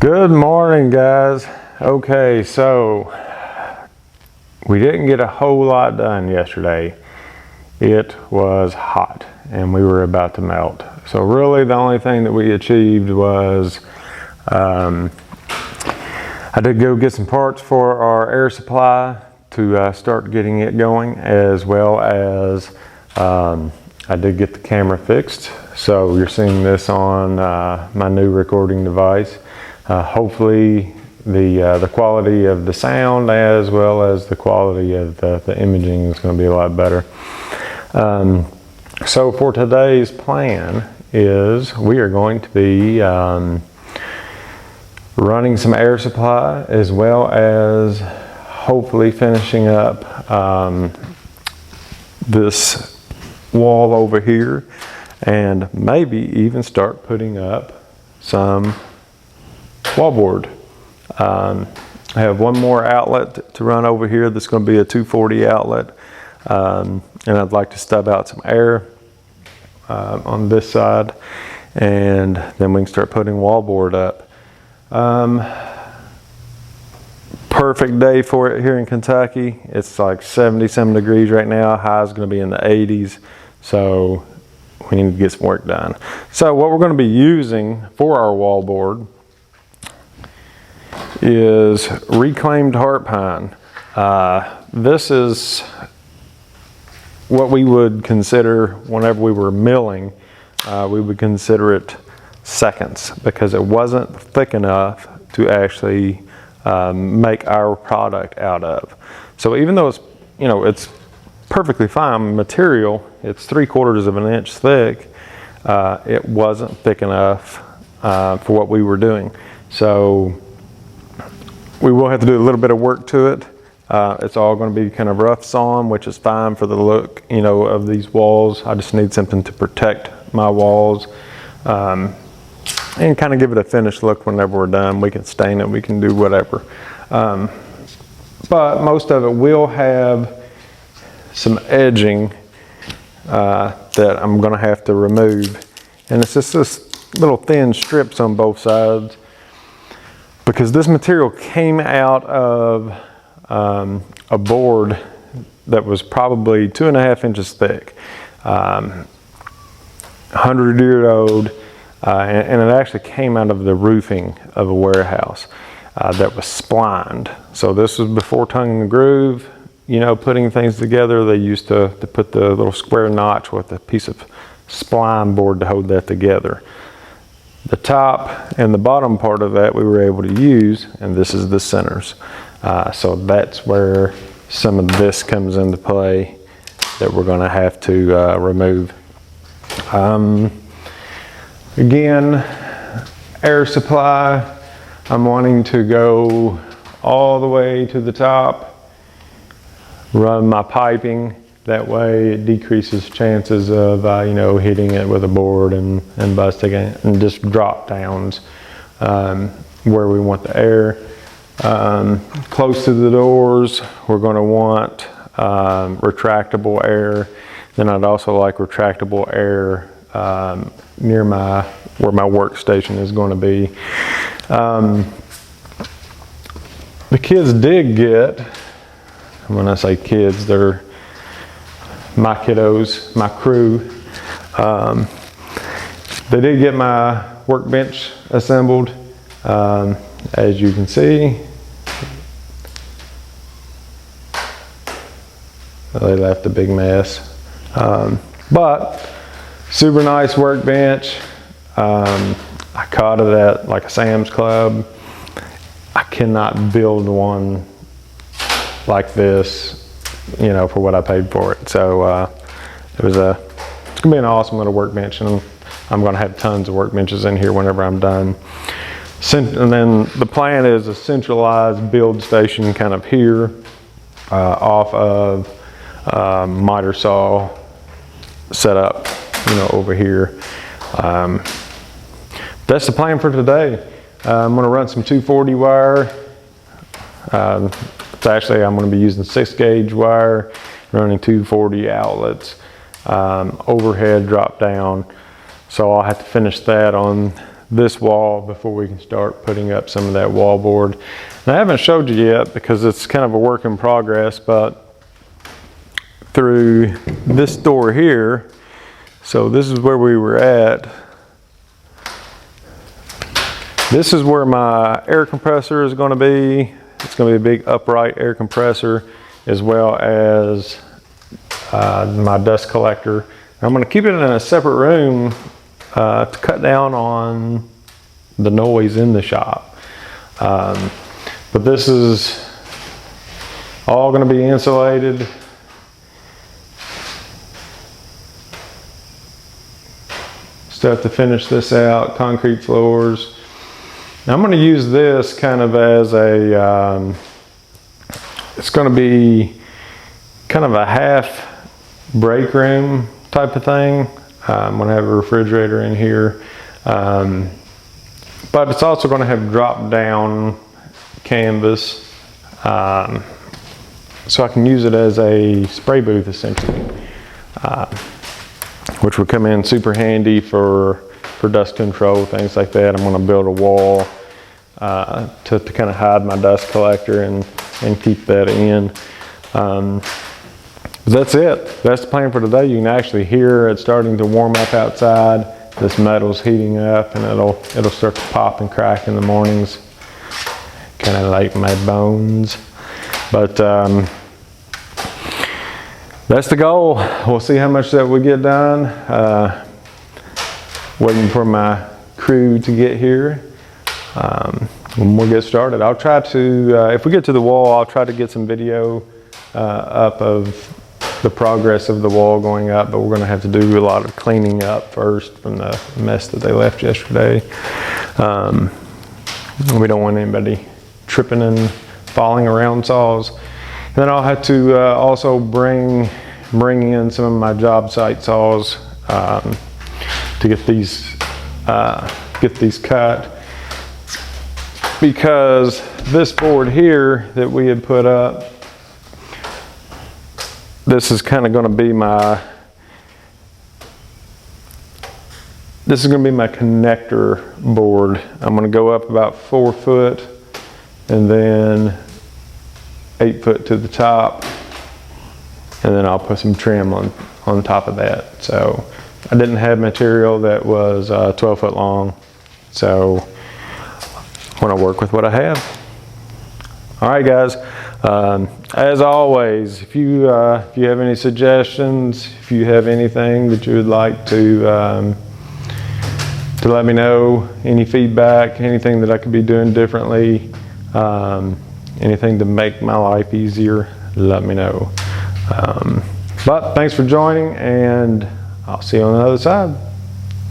Good morning, guys. Okay, so we didn't get a whole lot done yesterday. It was hot and we were about to melt. So really the only thing that we achieved was I did go get some parts for our air supply to start getting it going, as well as I did get the camera fixed. So you're seeing this on my new recording device. Hopefully the quality of the sound as well as the quality of the imaging is going to be a lot better. So for today's plan is we are going to be running some air supply, as well as hopefully finishing up this wall over here, and maybe even start putting up some wallboard. I have one more outlet to run over here that's going to be a 240 outlet, and I'd like to stub out some air on this side, and then we can start putting wallboard up. Perfect day for it here in Kentucky. It's like 77 degrees right now. High is going to be in the 80s, so we need to get some work done. So what we're going to be using for our wallboard is reclaimed heart pine. This is what we would consider, whenever we were milling, we would consider it seconds, because it wasn't thick enough to actually make our product out of. So even though it's, you know, it's perfectly fine material, it's 3/4 of an inch thick, it wasn't thick enough for what we were doing. So we will have to do a little bit of work to it. It's all going to be kind of rough sawn, which is fine for the look, you know, of these walls. I just need something to protect my walls, and kind of give it a finished look whenever we're done. We can stain it, we can do whatever. But most of it will have some edging that I'm going to have to remove. And it's just this little thin strips on both sides, because this material came out of a board that was probably 2.5 inches thick, 100-year-old, and it actually came out of the roofing of a warehouse that was splined. So this was before tongue and groove, you know, putting things together. They used to put the little square notch with a piece of spline board to hold that together. The top and the bottom part of that we were able to use, and this is the centers. So that's where some of this comes into play that we're going to have to remove. Again, air supply, I'm wanting to go all the way to the top, run my piping. That way it decreases chances of you know, hitting it with a board and busting it, and just drop downs where we want the air. Close to the doors, we're going to want retractable air. Then I'd also like retractable air near where my workstation is going to be. The kids did get, when I say kids, they're my kiddos, my crew. They did get my workbench assembled. As you can see, they left a big mess. But super nice workbench. I caught it at like a Sam's Club. I cannot build one like this, you know, for what I paid for it. So it's gonna be an awesome little workbench, and I'm gonna have tons of workbenches in here whenever I'm done. And then the plan is a centralized build station kind of here off of miter saw set up, you know, over here. That's the plan for today. I'm going to run some 240 wire. It's actually, I'm going to be using 6 gauge wire, running 240 outlets, overhead drop down. So I'll have to finish that on this wall before we can start putting up some of that wall board. And I haven't showed you yet because it's kind of a work in progress, but through this door here, so this is where we were at. This is where my air compressor is going to be. It's going to be a big upright air compressor, as well as my dust collector. I'm going to keep it in a separate room to cut down on the noise in the shop. But this is all going to be insulated. Still have to finish this out, concrete floors. Now I'm going to use this kind of as a, it's going to be kind of a half break room type of thing. I'm going to have a refrigerator in here. But it's also going to have drop down canvas. So I can use it as a spray booth essentially. Which would come in super handy for dust control, things like that. I'm going to build a wall to kind of hide my dust collector and keep that in. That's it. That's the plan for today. You can actually hear it starting to warm up outside. This metal's heating up and it'll start to pop and crack in the mornings. Kind of like my bones. But that's the goal. We'll see how much that we get done. Waiting for my crew to get here. When we get started, I'll try to, if we get to the wall, I'll try to get some video up of the progress of the wall going up, but we're going to have to do a lot of cleaning up first from the mess that they left yesterday. We don't want anybody tripping and falling around saws. And then I'll have to also bring in some of my job site saws to get these cut, because this board here that we had put up, this is kind of going to be my connector board. I'm going to go up about 4 foot and then 8 foot to the top, and then I'll put some trim on top of that. So I didn't have material that was 12 foot long, so I want to work with what I have. All right, guys. As always, if you have any suggestions, if you have anything that you would like to let me know, any feedback, anything that I could be doing differently, anything to make my life easier, let me know. But thanks for joining, and I'll see you on the other side.